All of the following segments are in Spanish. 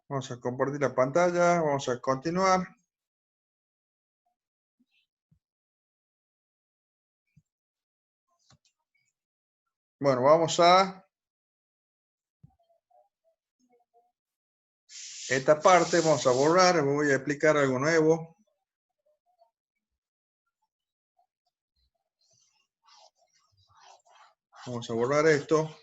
Vamos a compartir la pantalla, vamos a continuar. Bueno, vamos a esta parte, vamos a borrar, voy a explicar algo nuevo. Vamos a borrar esto.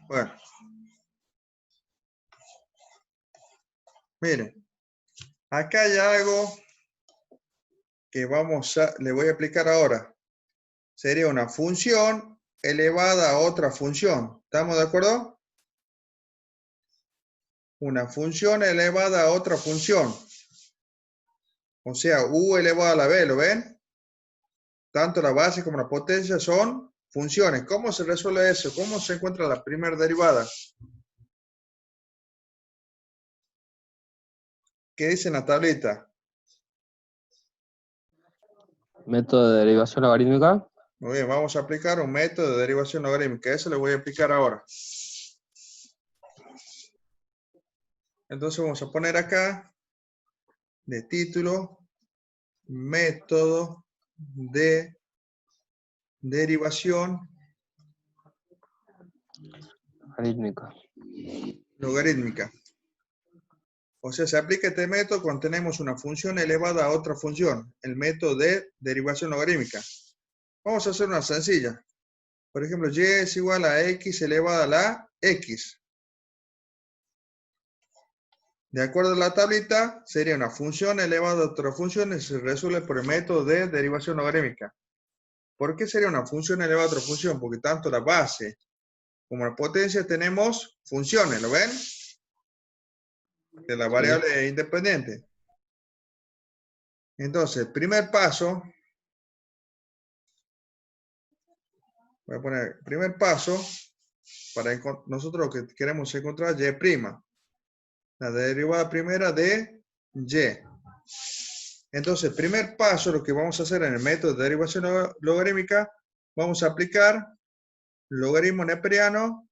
Bueno. Miren, acá hay algo que le voy a explicar ahora. Sería una función elevada a otra función. ¿Estamos de acuerdo? Una función elevada a otra función. O sea, u elevado a la b, ¿lo ven? Tanto la base como la potencia son funciones. ¿Cómo se resuelve eso? ¿Cómo se encuentra la primera derivada? ¿Qué dice en la tablita? Método de derivación logarítmica. Muy bien, vamos a aplicar un método de derivación logarítmica. Eso le voy a explicar ahora. Entonces vamos a poner acá de título método de derivación logarítmica. O sea, se aplica este método cuando tenemos una función elevada a otra función, el método de derivación logarítmica. Vamos a hacer una sencilla. Por ejemplo, y es igual a x elevado a la x. De acuerdo a la tablita, sería una función elevada a otra función y se resuelve por el método de derivación logarítmica. ¿Por qué sería una función elevada a otra función? Porque tanto la base como la potencia tenemos funciones, ¿lo ven? De la variable independiente. Entonces, el primer paso, voy a poner primer paso, para nosotros lo que queremos encontrar y', la derivada primera de y. Entonces, primer paso, lo que vamos a hacer en el método de derivación logarítmica, vamos a aplicar logaritmo neperiano,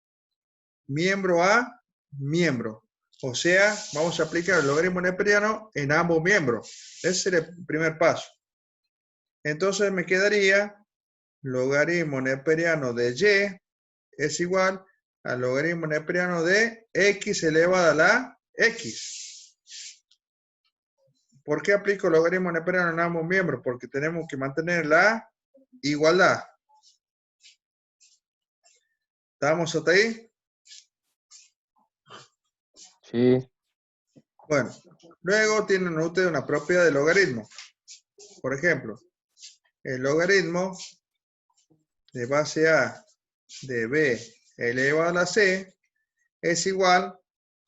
miembro a miembro. O sea, vamos a aplicar el logaritmo neperiano en ambos miembros. Ese sería el primer paso. Entonces me quedaría logaritmo neperiano de y es igual al logaritmo neperiano de x elevado a la x. ¿Por qué aplico logaritmo neperiano en ambos miembros? Porque tenemos que mantener la igualdad. ¿Estamos hasta ahí? Sí. Bueno, luego tienen ustedes una propiedad de logaritmo. Por ejemplo, el logaritmo de base a de b elevado a la c es igual,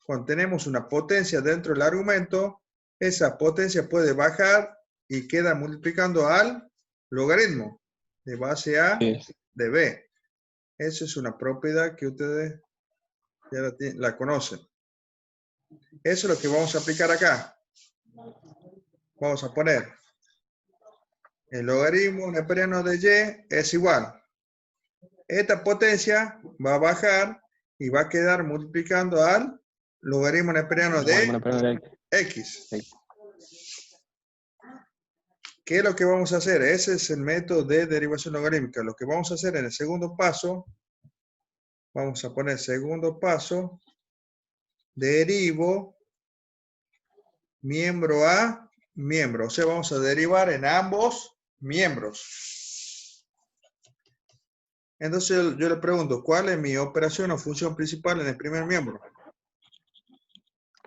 cuando tenemos una potencia dentro del argumento, esa potencia puede bajar y queda multiplicando al logaritmo de base a de b. Esa es una propiedad que ustedes ya la conocen. Eso es lo que vamos a aplicar acá. Vamos a poner el logaritmo neperiano de y es igual. Esta potencia va a bajar y va a quedar multiplicando al logaritmo neperiano de x. ¿Qué es lo que vamos a hacer? Ese es el método de derivación logarítmica. Lo que vamos a hacer en el segundo paso, vamos a poner segundo paso, derivo miembro a miembro. O sea, vamos a derivar en ambos miembros. Entonces yo le pregunto, ¿cuál es mi operación o función principal en el primer miembro?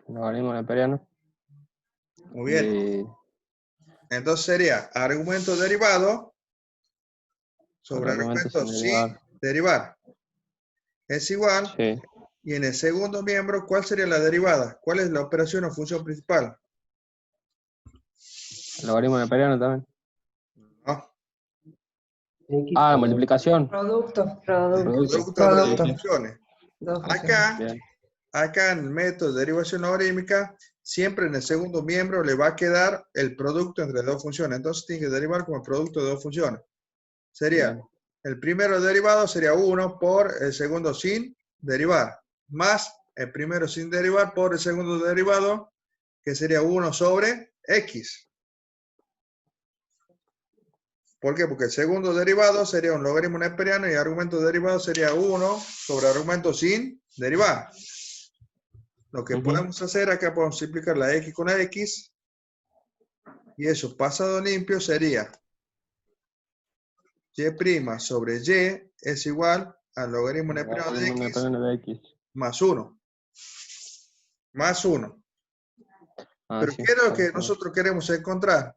Logaritmo neperiano. Muy bien. Entonces sería argumento derivado sobre argumento sin derivar. Es igual. Sí. Y en el segundo miembro, ¿cuál sería la derivada? ¿Cuál es la operación o función principal? Logaritmo neperiano también. No. Ah, multiplicación. Producto. Producto de dos funciones. Acá en el método de derivación logarítmica, siempre en el segundo miembro le va a quedar el producto entre dos funciones. Entonces tiene que derivar como el producto de dos funciones. Sería el primero derivado sería 1 por el segundo sin derivar, más el primero sin derivar por el segundo derivado, que sería 1 sobre x. ¿Por qué? Porque el segundo derivado sería un logaritmo neperiano y el argumento derivado sería 1 sobre argumento sin derivar. Lo que podemos hacer acá, podemos simplificar la x con la x, y eso pasado limpio sería y' sobre y es igual al logaritmo neperiano de x más 1. Más 1. Pero Sí, ¿qué es lo que nosotros queremos encontrar?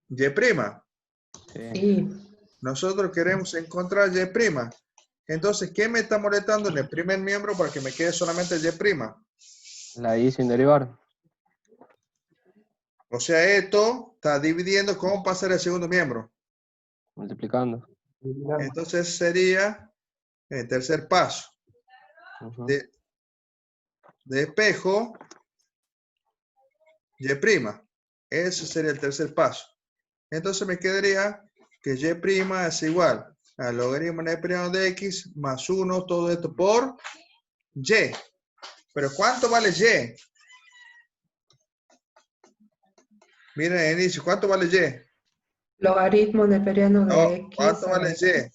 Y'. Sí. Nosotros queremos encontrar y'. Entonces, ¿qué me está molestando en el primer miembro para que me quede solamente y'? La y sin derivar. O sea, esto está dividiendo cómo pasar el segundo miembro. Multiplicando. Entonces sería el tercer paso. De espejo y'. Ese sería el tercer paso. Entonces me quedaría que y' es igual al logaritmo neperiano de x más 1, todo esto por y. Pero ¿cuánto vale y? Miren el inicio, ¿cuánto vale y? Logaritmo neperiano No, de x ¿cuánto a la vale x. y?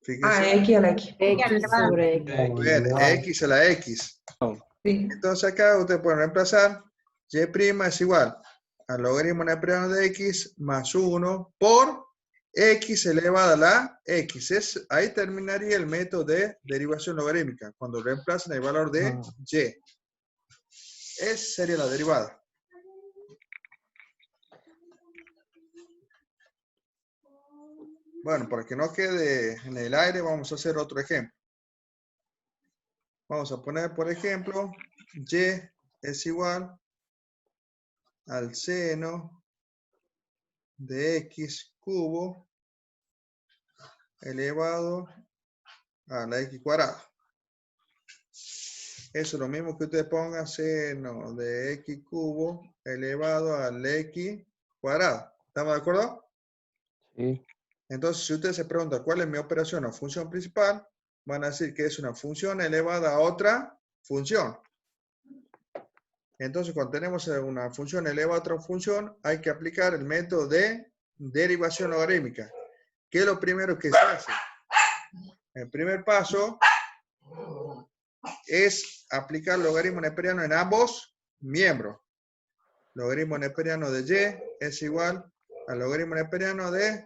Fíjense. X a la x. X sobre X. Muy bien, x a la x. Sí. Entonces acá ustedes pueden reemplazar y' es igual al logaritmo neperiano de x más 1 por x elevado a la x. Ahí terminaría el método de derivación logarítmica, cuando reemplazan el valor de y. Esa sería la derivada. Bueno, para que no quede en el aire, vamos a hacer otro ejemplo. Vamos a poner, por ejemplo, y es igual al seno de x cubo elevado a la x cuadrada. Eso es lo mismo que ustedes pongan seno de x cubo elevado al x cuadrado. ¿Estamos de acuerdo? Sí. Entonces, si ustedes se preguntan cuál es mi operación o función principal, van a decir que es una función elevada a otra función. Entonces, cuando tenemos una función elevada a otra función, hay que aplicar el método de derivación logarítmica. ¿Qué es lo primero que se hace? El primer paso es aplicar logaritmo neperiano en ambos miembros. Logaritmo neperiano de y es igual al logaritmo neperiano de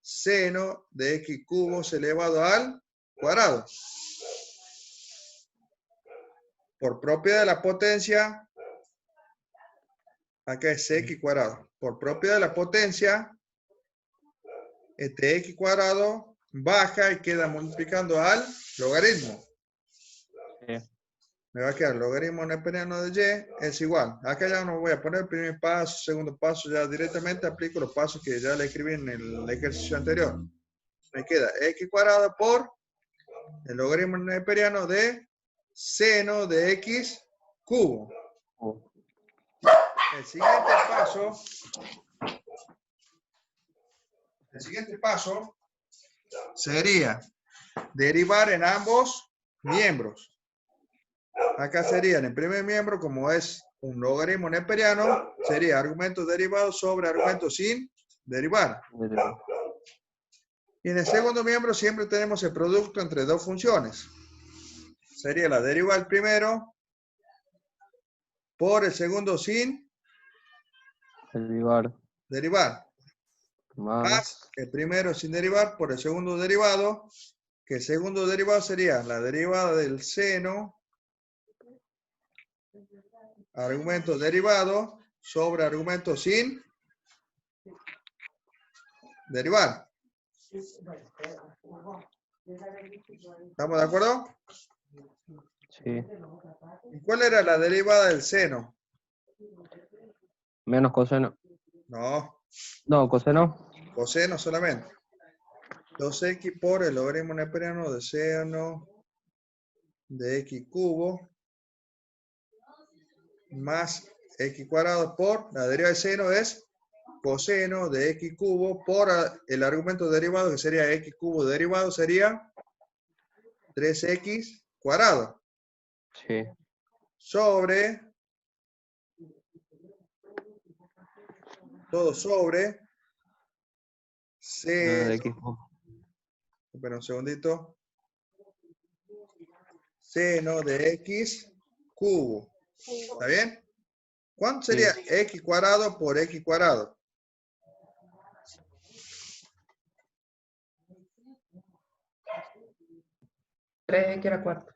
seno de x cubos elevado al cuadrado. Por propiedad de la potencia, acá es x cuadrado. Por propiedad de la potencia, este x cuadrado baja y queda multiplicando al logaritmo. Sí. Me va a quedar logaritmo neperiano de y es igual. Acá ya no voy a poner primer paso, segundo paso, ya directamente aplico los pasos que ya le escribí en el ejercicio anterior. Me queda x cuadrado por el logaritmo neperiano de seno de x cubo. El siguiente paso sería derivar en ambos miembros. Acá sería en el primer miembro, como es un logaritmo neperiano, sería argumento derivado sobre argumento sin derivar. Y en el segundo miembro siempre tenemos el producto entre dos funciones. Sería la derivada del primero por el segundo sin derivar. Más el primero sin derivar por el segundo derivado, que el segundo derivado sería la derivada del seno argumento derivado sobre argumento sin derivar. ¿Estamos de acuerdo? Sí. ¿Y cuál era la derivada del seno? Menos coseno. No, No, coseno. coseno solamente. 2x por el logaritmo neperiano de seno de x cubo más x cuadrado por la derivada de seno es coseno de x cubo por el argumento derivado, que sería x cubo derivado, sería 3x cuadrado. Sí. Sobre, todo sobre, De seno, X cubo. espera un segundito, seno de x cubo. ¿Está bien? ¿Cuánto Sí. sería x cuadrado por x cuadrado? Tres que era cuarto.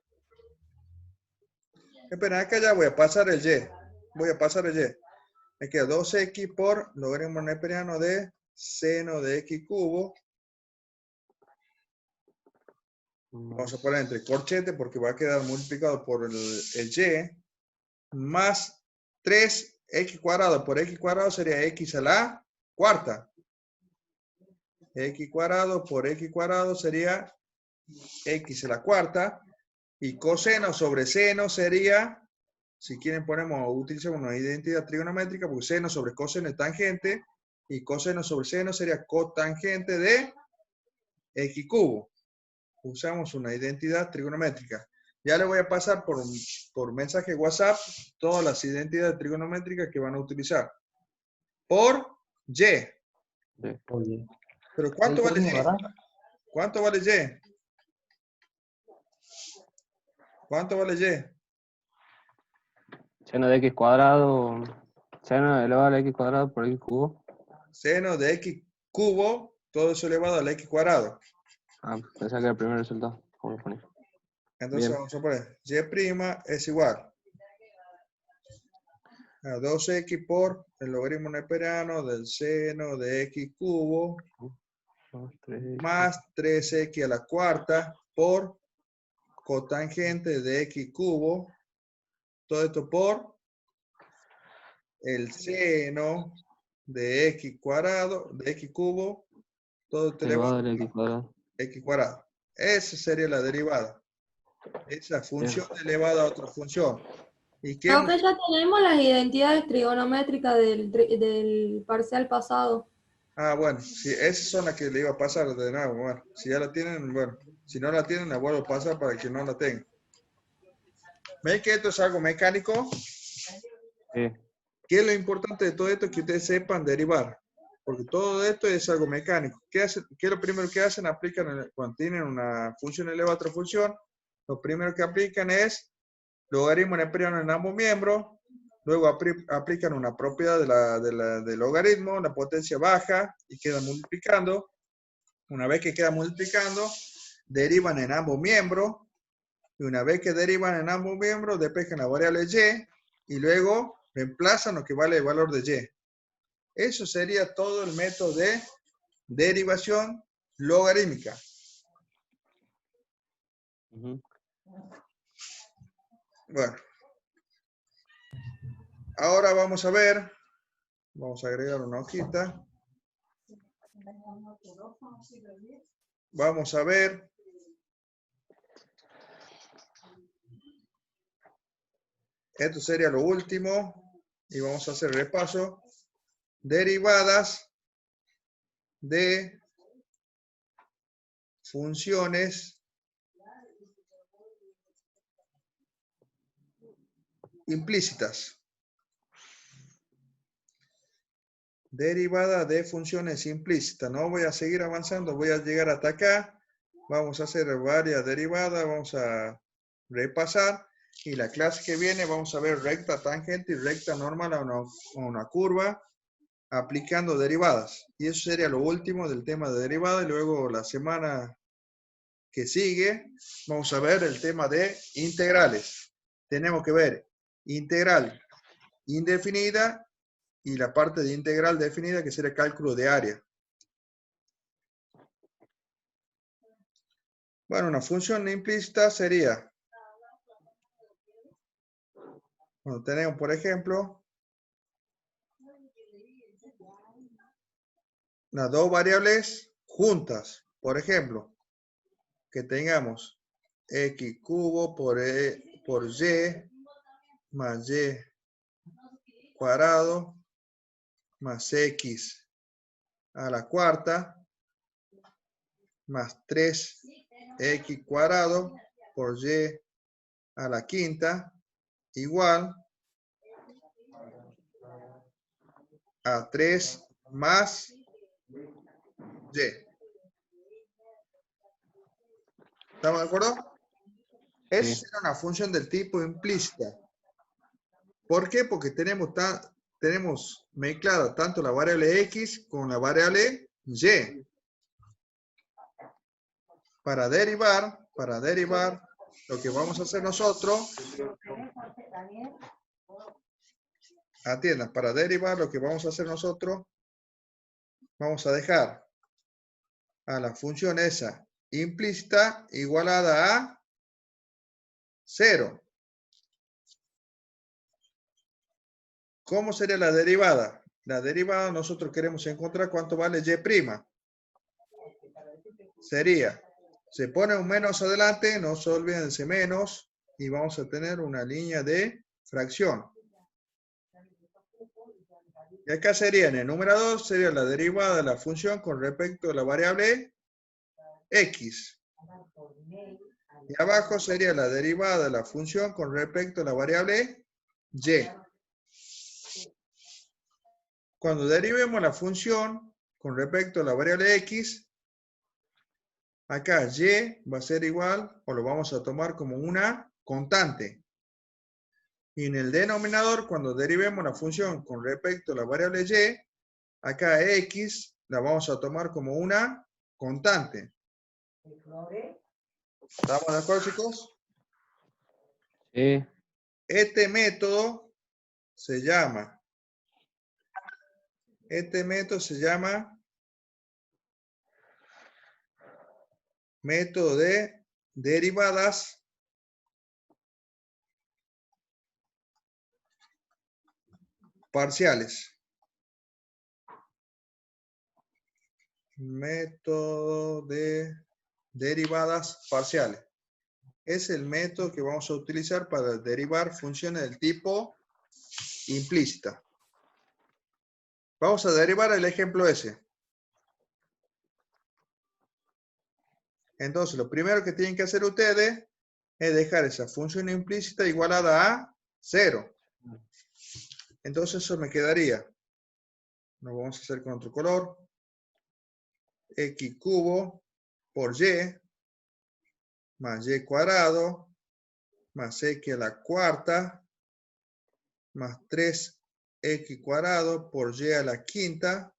Espera, acá ya voy a pasar el y. Voy a pasar el y. Me queda 2x por logaritmo neperiano de seno de x cubo. Vamos a poner entre corchete porque va a quedar multiplicado por el y. Más 3x cuadrado por x cuadrado sería x a la cuarta. X cuadrado por x cuadrado sería x a la cuarta. Y coseno sobre seno sería, si quieren utilizamos una identidad trigonométrica, porque seno sobre coseno es tangente, y coseno sobre seno sería cotangente de x cubo. Usamos una identidad trigonométrica. Ya le voy a pasar por mensaje WhatsApp todas las identidades trigonométricas que van a utilizar. Por y. Sí. Oye. ¿Pero cuánto vale y? ¿Cuánto vale y? ¿Cuánto vale y? Seno de X cuadrado. Seno elevado a la X cuadrado por X cubo. Seno de x cubo, todo eso elevado a la x cuadrado. Ah, pensaba que era el primer resultado. ¿Cómo lo ponía? Entonces Bien. vamos a poner y' es igual a 2x por el logaritmo neperiano del seno de x cubo 2, 3, más 3x a la cuarta por cotangente de x cubo, todo esto por el seno de x cuadrado, de x cubo, todo esto elevado elevado a la X cuadrado. a x cuadrado. Esa sería la derivada. Esa función Bien. elevada a otra función. ¿Y qué Creo que ya tenemos las identidades trigonométricas del parcial pasado. bueno, sí, esas son las que le iba a pasar de nuevo. Bueno, si ya la tienen, bueno, si no la tienen, la vuelvo a pasar para que no la tengan. ¿Ven que esto es algo mecánico? Sí. ¿Qué es lo importante de todo esto? Que ustedes sepan derivar. Porque todo esto es algo mecánico. ¿Qué es lo primero que hacen? Aplican, cuando tienen una función elevada a otra función, lo primero que aplican es logaritmo neperiano en ambos miembros. Luego aplican una propiedad del logaritmo, la potencia baja, y quedan multiplicando. Una vez que queda multiplicando, derivan en ambos miembros. Y una vez que derivan en ambos miembros, despejan la variable y luego reemplazan lo que vale el valor de y. Eso sería todo el método de derivación logarítmica. Ujú. Bueno, ahora vamos a ver, vamos a agregar una hojita. Vamos a ver esto sería lo último y vamos a hacer el repaso. Derivadas de funciones implícitas. Derivada de funciones implícitas. No voy a seguir avanzando, voy a llegar hasta acá. Vamos a hacer varias derivadas, vamos a repasar. Y la clase que viene vamos a ver recta tangente y recta normal a una curva aplicando derivadas. Y eso sería lo último del tema de derivadas. Y luego la semana que sigue vamos a ver el tema de integrales. Tenemos que ver integral indefinida y la parte de integral definida que sería cálculo de área. Bueno, una función implícita sería, cuando tenemos, por ejemplo, las dos variables juntas. Por ejemplo, que tengamos x cubo por y más y cuadrado más x a la cuarta más 3x cuadrado por y a la quinta igual a 3 más y. ¿Estamos de acuerdo? Esa Sí. será una función del tipo implícita. ¿Por qué? Porque tenemos mezclada tanto la variable x con la variable y. Para derivar, lo que vamos a hacer nosotros, atiendan, para derivar lo que vamos a hacer nosotros, vamos a dejar a la función esa implícita igualada a 0. ¿Cómo sería la derivada? La derivada nosotros queremos encontrar cuánto vale y'. Sería, se pone un menos adelante, no se olviden de ese menos, y vamos a tener una línea de fracción. Y acá sería, en el numerador, sería la derivada de la función con respecto a la variable x. Y abajo sería la derivada de la función con respecto a la variable y. Cuando derivemos la función con respecto a la variable x, acá y va a ser igual, o lo vamos a tomar como una constante. Y en el denominador, cuando derivemos la función con respecto a la variable y, acá x la vamos a tomar como una constante. ¿Estamos de acuerdo, chicos? Sí. Este método se llama método de derivadas parciales. Método de derivadas parciales. Es el método que vamos a utilizar para derivar funciones del tipo implícita. Vamos a derivar el ejemplo ese. Entonces, lo primero que tienen que hacer ustedes es dejar esa función implícita igualada a 0. Entonces, eso me quedaría. Lo vamos a hacer con otro color. X cubo por y más y cuadrado más x a la cuarta más 3x cuadrado por y a la quinta,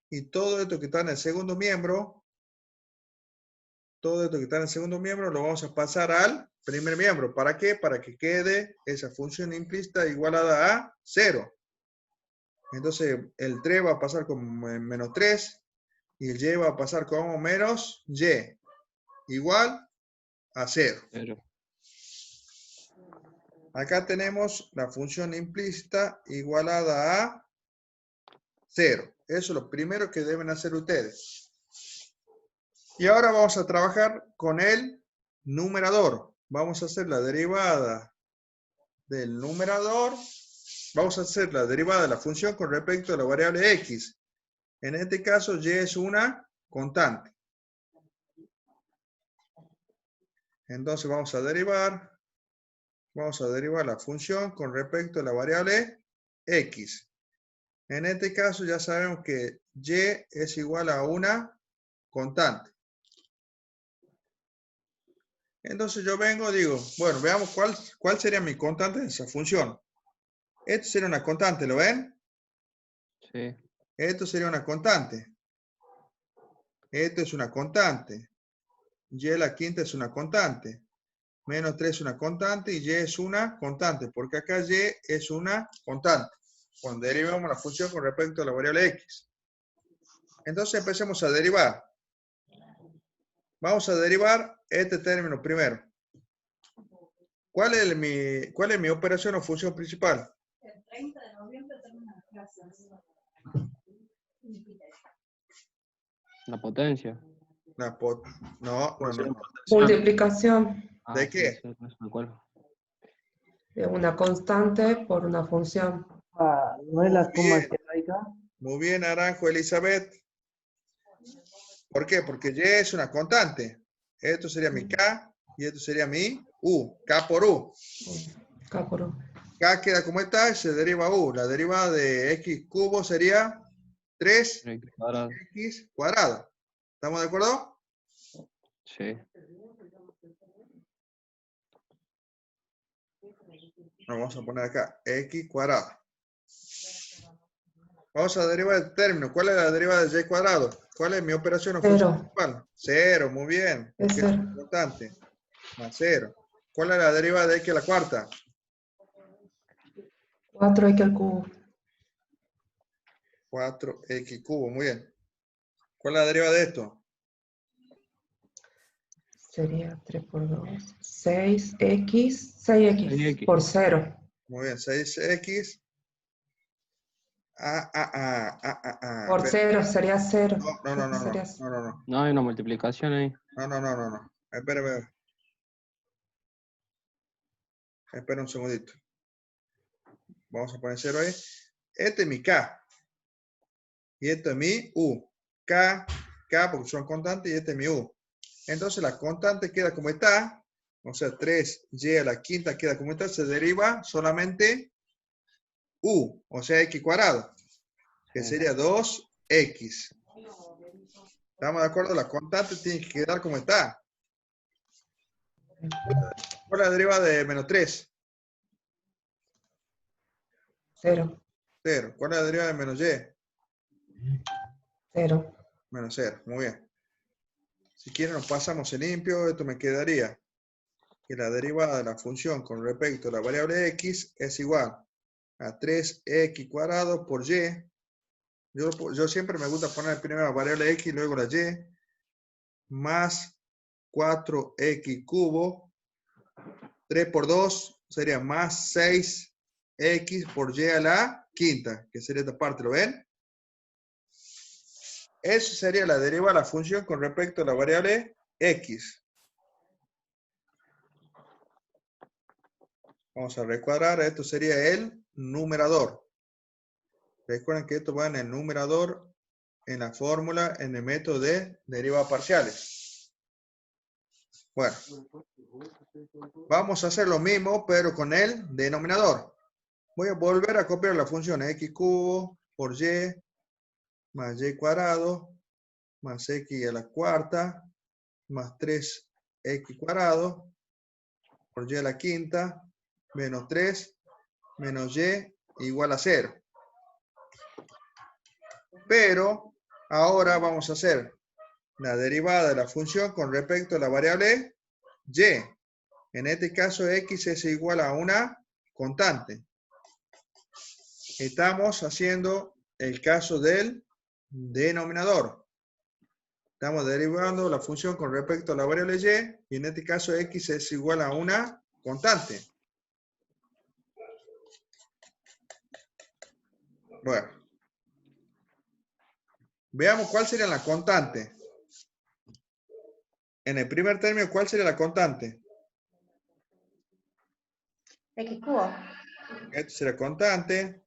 y todo esto que está en el segundo miembro, lo vamos a pasar al primer miembro. ¿Para qué? Para que quede esa función implícita igualada a 0. Entonces el 3 va a pasar como menos 3 y el y va a pasar como menos y, igual a 0. Pero, Acá tenemos la función implícita igualada a 0. Eso es lo primero que deben hacer ustedes. Y ahora vamos a trabajar con el numerador. Vamos a hacer la derivada del numerador. Vamos a hacer la derivada de la función con respecto a la variable x. En este caso, y es una constante. Entonces vamos a derivar la función con respecto a la variable x. En este caso ya sabemos que y es igual a una constante. Entonces yo vengo y digo, bueno, veamos cuál sería mi constante de esa función. Esto sería una constante, ¿lo ven? sí. Esto sería una constante. Esto es una constante. Y a la quinta es una constante. Menos 3 es una constante y y es una constante, porque acá y es una constante. Cuando derivamos la función con respecto a la variable x. Entonces empecemos a derivar. Vamos a derivar este término primero. ¿Cuál es mi operación o función principal? El 30 de noviembre termina las clases. La potencia. No. Multiplicación ¿De qué? Sí, no me acuerdo. de una constante por una función. ¿No es la suma algebraica? Muy bien, Naranjo, Elizabeth. ¿Por qué? Porque Y es una constante. Esto sería mi K y esto sería mi U. K por U. K por U. K queda como está y se deriva U. La derivada de X cubo sería 3X X cuadrado. cuadrado. ¿Estamos de acuerdo? Sí. Vamos a poner acá X cuadrado. Vamos a derivar el término. ¿Cuál es la derivada de Y cuadrado? ¿Cuál es mi operación o función Cero. principal? Cero, muy bien. Es Porque es cero. importante. Más cero. ¿Cuál es la derivada de X a la cuarta? 4x al cubo. 4X cubo, muy bien. ¿Cuál es la derivada de esto? Sería 3 por 2. 6x. 6x 6x. por 0. Muy bien, 6X. Por Espera. 0 sería 0. No. Sería No hay una multiplicación ahí. No. Espera. Espera un segundito. Vamos a poner 0 ahí. Este es mi K. Y esto es mi U. K porque son constantes y este es mi U. Entonces la constante queda como está. O sea, 3y a la quinta queda como está. Se deriva solamente U. O sea, X cuadrado. Que Sí. sería 2X. ¿Estamos de acuerdo? La constante tiene que quedar como está. ¿Cuál es la derivada de menos 3? 0. 0. ¿Cuál es la derivada de menos y? 0. Menos 0. Muy bien. Si quieren nos pasamos en limpio. Esto me quedaría que la derivada de la función con respecto a la variable x es igual a 3x cuadrado por y. Yo siempre me gusta poner primero la variable x y luego la y. Más 4x cubo. 3 por 2 sería más 6x por y a la quinta, que sería esta parte, ¿lo ven? Eso sería la derivada de la función con respecto a la variable x. Vamos a recuadrar, esto sería el numerador. Recuerden que esto va en el numerador, en la fórmula, en el método de derivadas parciales. Bueno, vamos a hacer lo mismo, pero con el denominador. Voy a volver a copiar la función x cubo por y más y cuadrado más x a la cuarta más 3x cuadrado por y a la quinta menos 3 menos y igual a 0. Pero ahora vamos a hacer la derivada de la función con respecto a la variable y. En este caso x es igual a una constante. Estamos haciendo el caso del denominador. Estamos derivando la función con respecto a la variable y en este caso x es igual a una constante. Bueno. Veamos cuál sería la constante. En el primer término, ¿cuál sería la constante? X cubo. Esto sería constante.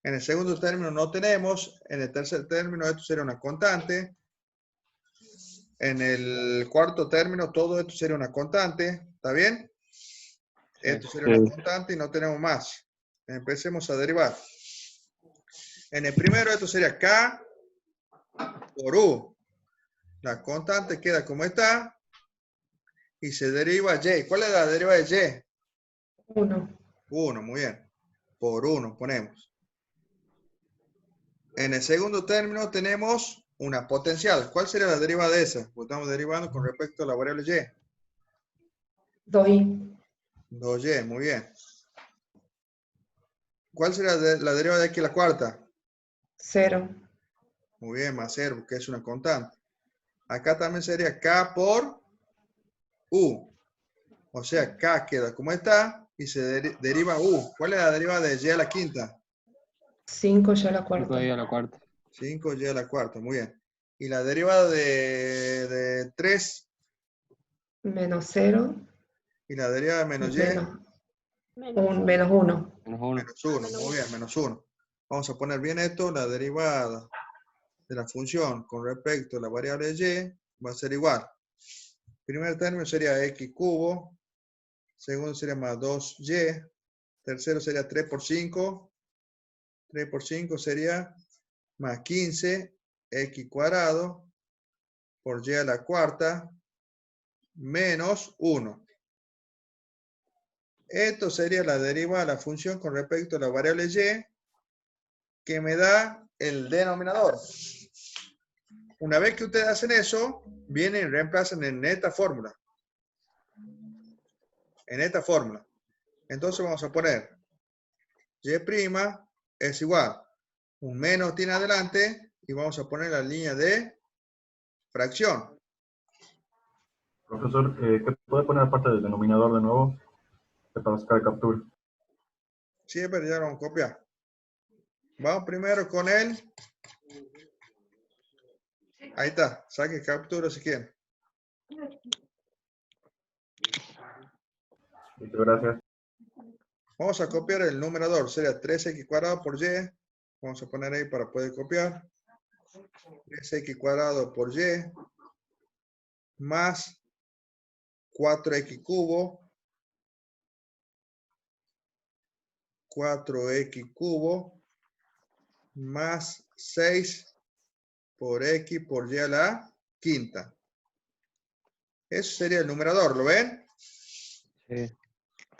En el segundo término no tenemos. En el tercer término esto sería una constante. En el cuarto término todo esto sería una constante. ¿Está bien? Esto sería una constante y no tenemos más. Empecemos a derivar. En el primero esto sería K por U. La constante queda como está. Y se deriva Y. ¿Cuál es la derivada de Y? 1. 1, muy bien. Por 1 ponemos. En el segundo término tenemos una potencial. ¿Cuál sería la derivada de esa? Pues estamos derivando con respecto a la variable y. 2y. 2y, muy bien. ¿Cuál sería la derivada de x a la cuarta? 0. Muy bien, más 0, porque es una constante. Acá también sería k por u. O sea, k queda como está y se deriva u. ¿Cuál es la derivada de y a la quinta? 5y a la cuarta. 5y a la cuarta. 5y a la cuarta, muy bien. Y la derivada de 3 Menos 0. y la derivada de menos y. Menos 1. Menos 1. Menos 1, muy bien, menos 1. Vamos a poner bien esto, la derivada de la función con respecto a la variable y va a ser igual. Primer término sería x cubo, segundo sería más 2y, tercero sería 3 por 5, 3 por 5 sería más 15 x cuadrado por y a la cuarta menos 1. Esto sería la derivada de la función con respecto a la variable y que me da el denominador. Una vez que ustedes hacen eso, vienen y reemplazan en esta fórmula. En esta fórmula. Entonces vamos a poner y' es igual. Un menos tiene adelante y vamos a poner la línea de fracción. Profesor, ¿qué puede poner aparte del denominador de nuevo para sacar captura? Sí, pero ya lo vamos a copiar. Vamos primero con él. Ahí está. Saque captura si quieren. Listo, gracias. Vamos a copiar el numerador. Sería 3x cuadrado por y. Vamos a poner ahí para poder copiar. 3x cuadrado por y más 4x cubo. 4x cubo más 6 por x por y a la quinta. Eso sería el numerador, ¿lo ven? Sí.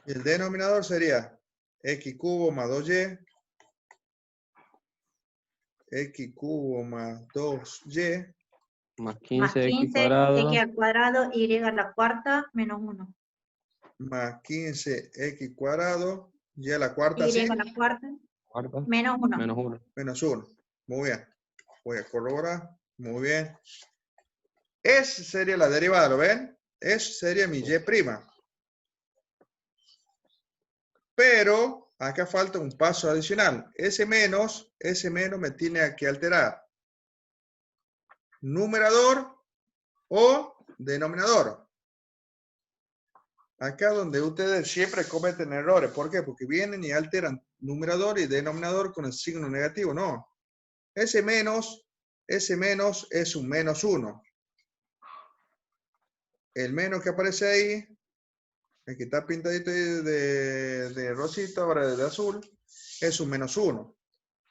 Y el denominador sería x cubo más 2y, x cubo más 2y, Más Más 15x 15 cuadrado. x al cuadrado y a la cuarta menos 1. más 15x cuadrado, y a la cuarta, Y ¿sí? a la cuarta Cuarta. menos 1. Menos 1. Menos 1. Muy bien. Voy a corroborar. Muy bien. Esa sería la derivada, ¿lo ven? Esa sería mi y'. Pero acá falta un paso adicional. Ese menos me tiene que alterar. Numerador o denominador. Acá donde ustedes siempre cometen errores. ¿Por qué? Porque vienen y alteran numerador y denominador con el signo negativo. No. Ese menos es un menos 1. El menos que aparece ahí, el que está pintadito ahí de rosita, ahora de azul, es un menos 1.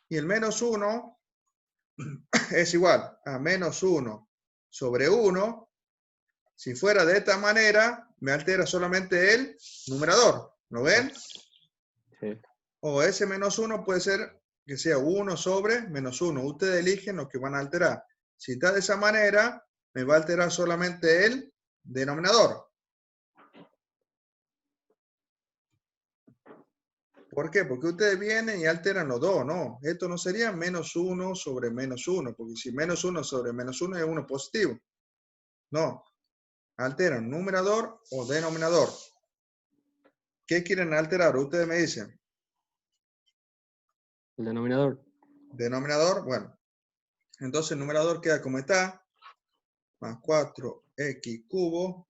Y el menos 1 es igual a menos 1 sobre 1. Si fuera de esta manera, me altera solamente el numerador. ¿Lo ven? Sí. O ese menos 1 puede ser que sea 1 sobre menos 1. Ustedes eligen lo que van a alterar. Si está de esa manera, me va a alterar solamente el denominador. ¿Por qué? Porque ustedes vienen y alteran los dos, ¿no? Esto no sería menos 1 sobre menos 1, porque si menos 1 sobre menos 1 es 1 positivo. No. Alteran numerador o denominador. ¿Qué quieren alterar? Ustedes me dicen. El denominador. Denominador, bueno. Entonces el numerador queda como está. Más 4x cubo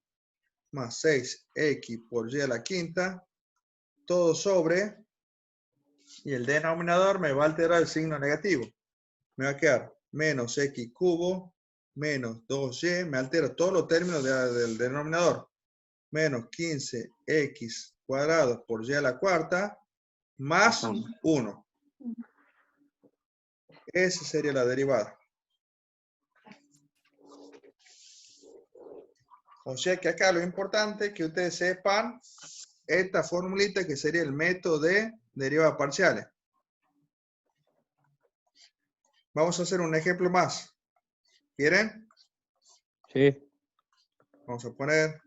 más 6x por y a la quinta. Todo sobre. Y el denominador me va a alterar el signo negativo. Me va a quedar menos x cubo menos 2y. Me altera todos los términos del denominador. Menos 15x cuadrado por y a la cuarta más 1. Esa sería la derivada. O sea que acá lo importante es que ustedes sepan esta formulita que sería el método de derivadas parciales. Vamos a hacer un ejemplo más. ¿Quieren? Sí. Vamos a poner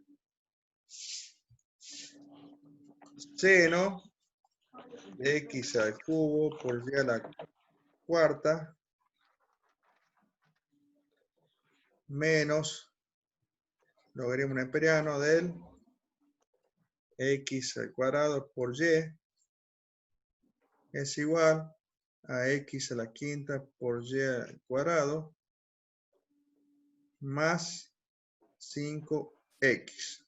seno de x al cubo por y a la cuarta menos logaritmo neperiano del x al cuadrado por y es igual a x a la quinta por y al cuadrado más 5x.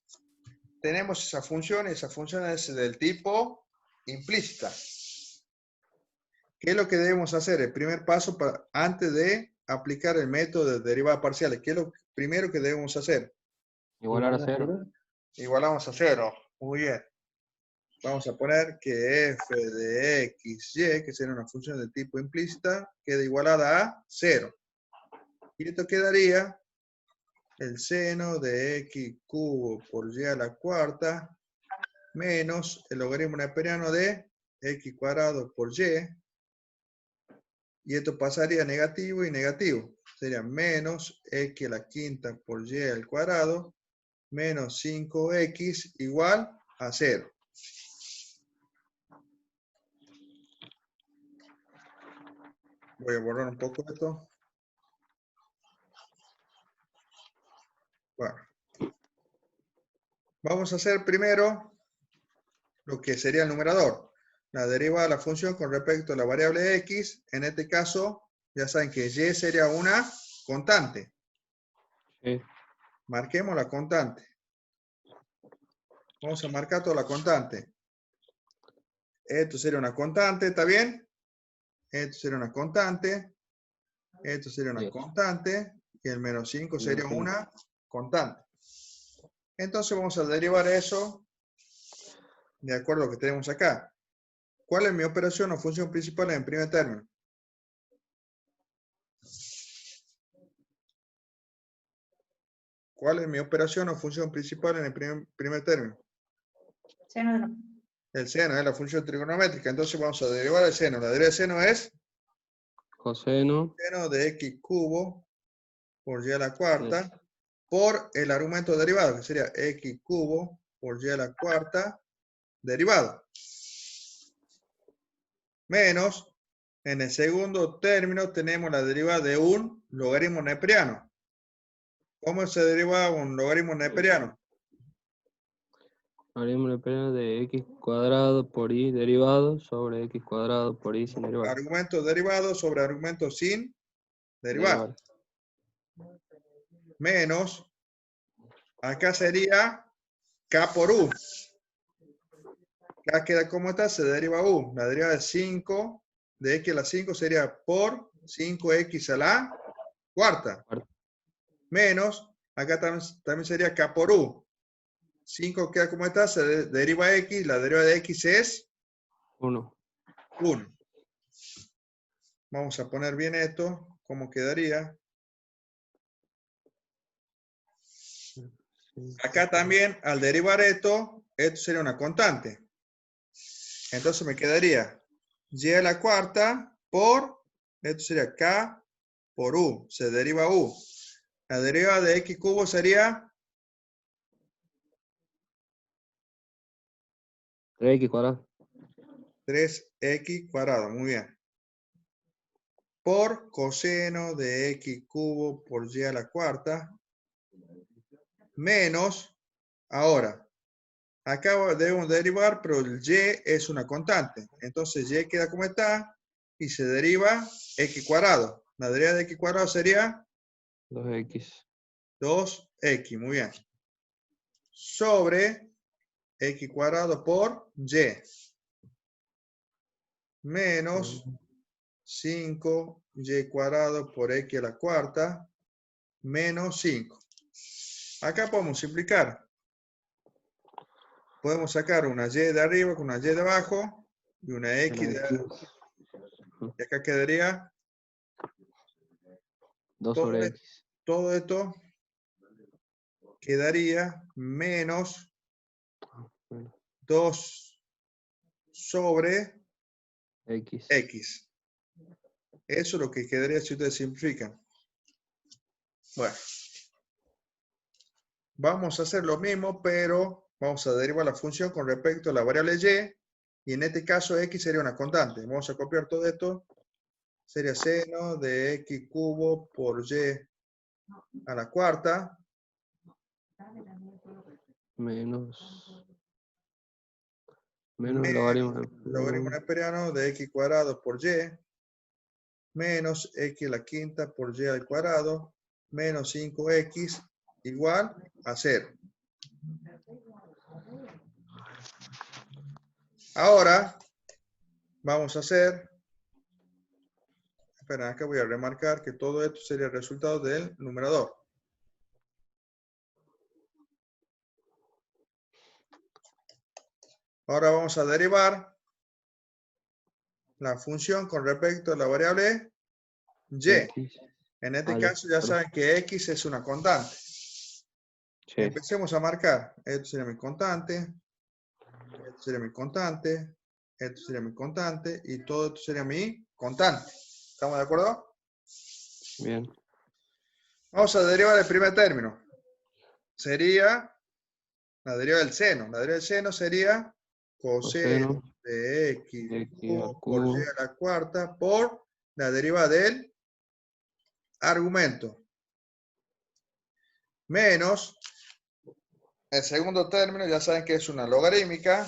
Tenemos esa función es del tipo implícita. ¿Qué es lo que debemos hacer? El primer paso antes de aplicar el método de derivadas parciales. ¿Qué es lo primero que debemos hacer? Igualar a 0. Igualamos a 0. Muy bien. Vamos a poner que f de x, y, que sería una función de tipo implícita, queda igualada a 0. Y esto quedaría el seno de x cubo por y a la cuarta menos el logaritmo neperiano de x cuadrado por y. Y esto pasaría negativo y negativo. Sería menos x a la quinta por y al cuadrado menos 5x igual a 0. Voy a borrar un poco esto. Bueno. Vamos a hacer primero lo que sería el numerador. La derivada de la función con respecto a la variable x. En este caso, ya saben que y sería una constante. Sí. Marquemos la constante. Vamos a marcar toda la constante. Esto sería una constante, ¿está bien? Esto sería una constante. Esto sería una Yes. constante. Y el menos 5 sería Menos cinco. una constante. Entonces vamos a derivar eso de acuerdo a lo que tenemos acá. ¿Cuál es mi operación o función principal en primer término? ¿Cuál es mi operación o función principal en el primer término? Seno de la... El seno es la función trigonométrica. Entonces vamos a derivar el seno. La derivada del seno es Coseno. seno de x cubo por y a la cuarta por el argumento derivado, que sería x cubo por y a la cuarta derivado. Menos, en el segundo término tenemos la derivada de un logaritmo neperiano. ¿Cómo se deriva un logaritmo neperiano? Logaritmo neperiano de x cuadrado por y derivado sobre x cuadrado por y sin derivar. Argumento derivado sobre argumento sin derivar. Menos, acá sería k por u. K queda como está, se deriva u. La derivada de 5 de x a la 5 sería por 5x a la cuarta. Menos, acá también sería k por u. 5 queda como está, se deriva x. La derivada de x es 1. 1. Vamos a poner bien esto. ¿Cómo quedaría? Acá también, al derivar esto sería una constante. Entonces me quedaría y a la cuarta por, esto sería k por u, se deriva u. La derivada de x cubo sería 3x cuadrado. 3x cuadrado, muy bien. Por coseno de x cubo por y a la cuarta, menos, ahora, acá debemos derivar, pero el y es una constante. Entonces y queda como está y se deriva x cuadrado. La derivada de x cuadrado sería 2x. 2x, muy bien. Sobre x cuadrado por y. Menos 5y cuadrado por x a la cuarta menos 5. Acá podemos simplificar. Podemos sacar una y de arriba con una y de abajo y una x de arriba. Y acá quedaría 2 sobre x. todo esto quedaría menos 2 sobre X. x. Eso es lo que quedaría si ustedes simplifican. Bueno. Vamos a hacer lo mismo, pero vamos a derivar la función con respecto a la variable y en este caso x sería una constante. Vamos a copiar todo esto. Sería seno de x cubo por y a la cuarta. Menos Menos logaritmo. logaritmo neperiano de x cuadrado por y. Menos x a la quinta por y al cuadrado. Menos 5x igual a 0. Ahora vamos a hacer Espera, acá voy a remarcar que todo esto sería el resultado del numerador. Ahora vamos a derivar la función con respecto a la variable y. X. En este Ah, ya, caso ya perdón. saben que x es una constante. Sí. Empecemos a marcar. Esto sería mi constante. Esto sería mi constante. Esto sería mi constante. Y todo esto sería mi constante. ¿Estamos de acuerdo? Bien. Vamos a derivar el primer término. Sería la deriva del seno. La deriva del seno sería coseno Coseno de x de X al por y cubo. a la cuarta por la deriva del argumento. Menos el segundo término, ya saben que es una logarítmica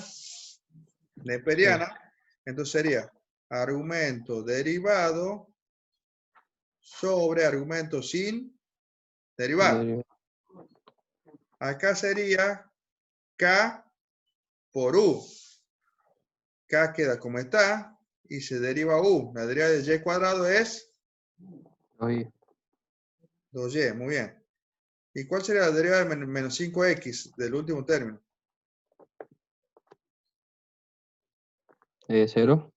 neperiana. Entonces sería argumento derivado sobre argumento sin derivado. Derivado. Acá sería K por U. K queda como está y se deriva U. La deriva de Y cuadrado es Oye, 2Y. Muy bien. ¿Y cuál sería la deriva de menos 5X del último término? 0.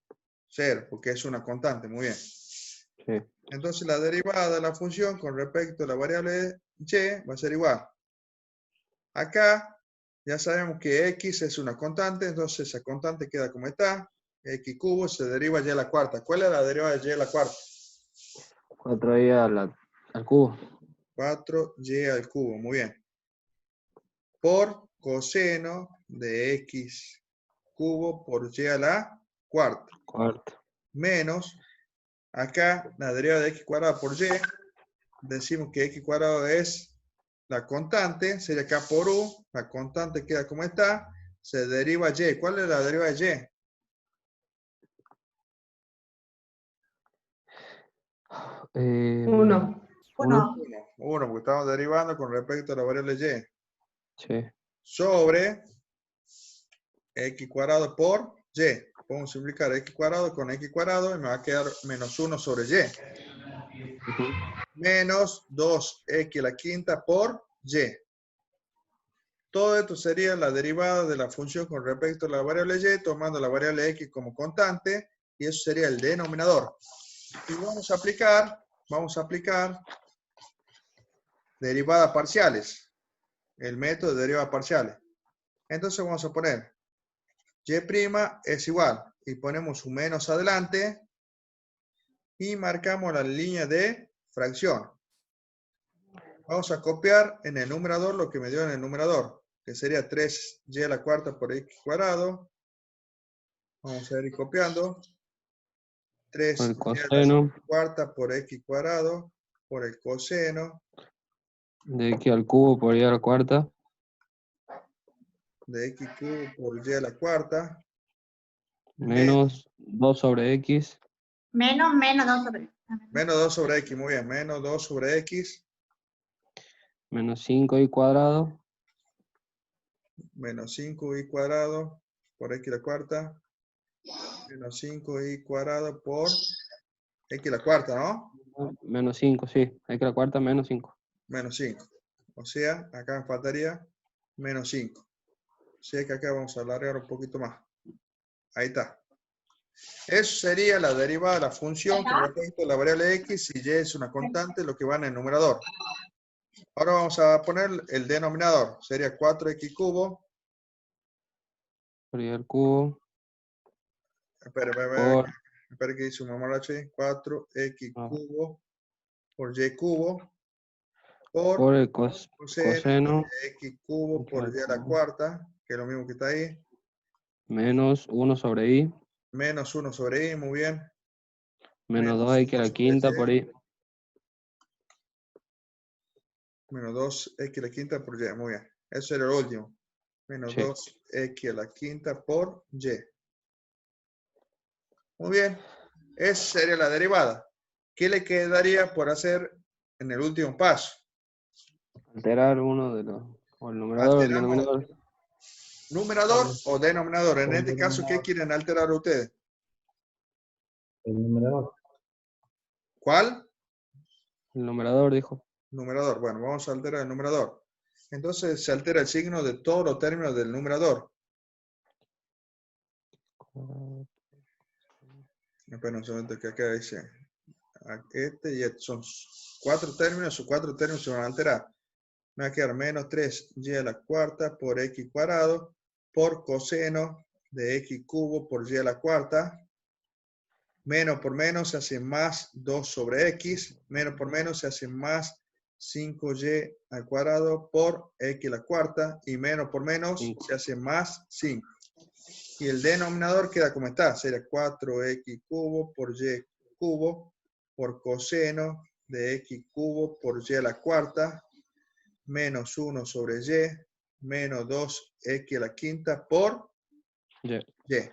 0, porque es una constante. Muy bien. Sí. Entonces la derivada de la función con respecto a la variable Y va a ser igual. Acá ya sabemos que X es una constante, entonces esa constante queda como está. X cubo se deriva Y a la cuarta. ¿Cuál es la deriva de Y a la cuarta? 4y al cubo. 4Y al cubo, muy bien. Por coseno de X cubo por Y a la cuarta. Cuarto. Menos, acá la deriva de X cuadrado por Y, decimos que X cuadrado es la constante, sería K por U, la constante queda como está, se deriva Y. ¿Cuál es la deriva de Y? 1. 1. 1, porque estamos derivando con respecto a la variable Y. Sí. Sobre X cuadrado por Y. Podemos simplificar X cuadrado con X cuadrado y me va a quedar menos 1 sobre Y. Ujú. Menos 2X a la quinta por Y. Todo esto sería la derivada de la función con respecto a la variable Y, tomando la variable X como constante, y eso sería el denominador. Y vamos a aplicar derivadas parciales, el método de derivadas parciales. Entonces vamos a poner Y' es igual, y ponemos un menos adelante, y marcamos la línea de fracción. Vamos a copiar en el numerador lo que me dio en el numerador, que sería 3y a la cuarta por x cuadrado. Vamos a ir copiando. Por 3y el a la coseno cuarta por x cuadrado por el coseno de X al cubo por y a la cuarta. de x cubo por y a la cuarta. Menos 2 sobre X. Menos 2 sobre. Menos 2 sobre x, muy bien. Menos 2 sobre x. Menos 5y cuadrado. Menos 5y cuadrado por x a la cuarta. Menos 5y cuadrado por x a la cuarta, ¿no? Menos 5, sí. X a la cuarta menos 5. Menos 5. O sea, acá me faltaría menos 5. O sea que acá vamos a alargar un poquito más. Ahí está. Eso sería la derivada de la función con respecto a la variable x y y es una constante, lo que va en el numerador. Ahora vamos a poner el denominador. Sería 4x cubo. Por y al cubo. Espera que hice un mamaracho ahí. 4x cubo por y cubo Por el coseno coseno de x cubo por y a la cuarta, que es lo mismo que está ahí. menos 1 sobre Y. Menos 1 sobre y, muy bien. Menos Menos 2X a 1 la sobre quinta y. por Y. Menos 2x a la quinta por y, muy bien. Eso era el último. Menos Sí. 2x a la quinta por y. Muy bien. Esa sería la derivada. ¿Qué le quedaría por hacer en el último paso? Alterar uno de los. O el numerador o el Alteramos denominador. numerador o denominador. En este caso, ¿qué quieren alterar ustedes? El numerador. ¿Cuál? El numerador dijo. Numerador. Bueno, vamos a alterar el numerador. Entonces se altera el signo de todos los términos del numerador. Espera un segundo que acá dice. Este y este son 4 términos, sus 4 términos se van a alterar. Me va a quedar menos 3y a la cuarta por x cuadrado por coseno de x cubo por y a la cuarta. Menos por menos se hace más 2 sobre x. Menos por menos se hace más 5y al cuadrado por x a la cuarta. Y menos por menos 5. se hace más 5. Y el denominador queda como está. Sería 4x cubo por y cubo por coseno de x cubo por y a la cuarta. Menos 1 sobre y. Menos 2x a la quinta por Ya. y.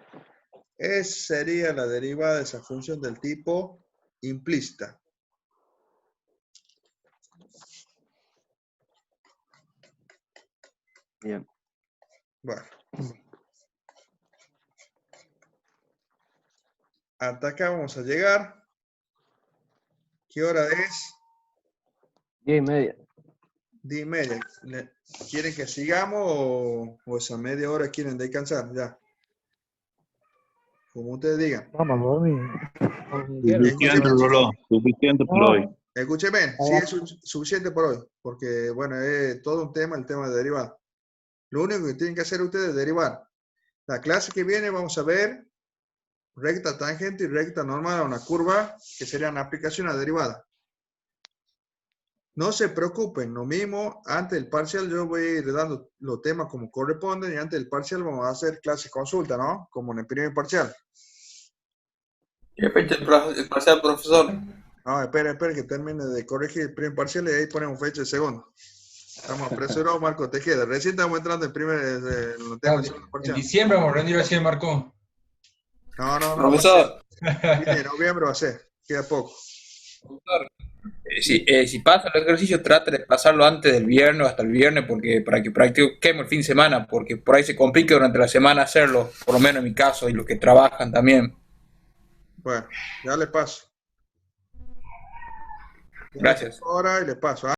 Esa sería la derivada de esa función del tipo implícita. Bien. Bueno. Hasta acá vamos a llegar. ¿Qué hora es? 10:30. 10:30. ¿Quieren que sigamos o esa media hora quieren descansar? Ya. Como ustedes digan. Vamos a dormir. Suficiente, Rolo, suficiente por hoy. Escúcheme, sí es suficiente por hoy, porque bueno, es todo un tema, el tema de derivada. Lo único que tienen que hacer ustedes es derivar. La clase que viene vamos a ver recta tangente y recta normal a una curva, que serían aplicaciones a derivada. No se preocupen, lo mismo, antes del parcial yo voy a ir dando los temas como corresponden y antes del parcial vamos a hacer clase consulta, ¿no? Como en el primer parcial. ¿Qué fecha el parcial, profesor? No, espera que termine de corregir el primer parcial y ahí ponemos fecha de segundo. Estamos apresurados, Marco Tejeda. Recién estamos entrando en los temas del segundo En parcial. diciembre vamos a rendir recién, Marco. No. Profesor, En noviembre va a ser, queda poco. si pasa el ejercicio, trate de pasarlo antes del viernes, hasta el viernes, porque para que practiquemos el fin de semana, porque por ahí se complica durante la semana hacerlo, por lo menos en mi caso, y los que trabajan también. Bueno, ya le paso. Gracias. Ahora y le paso.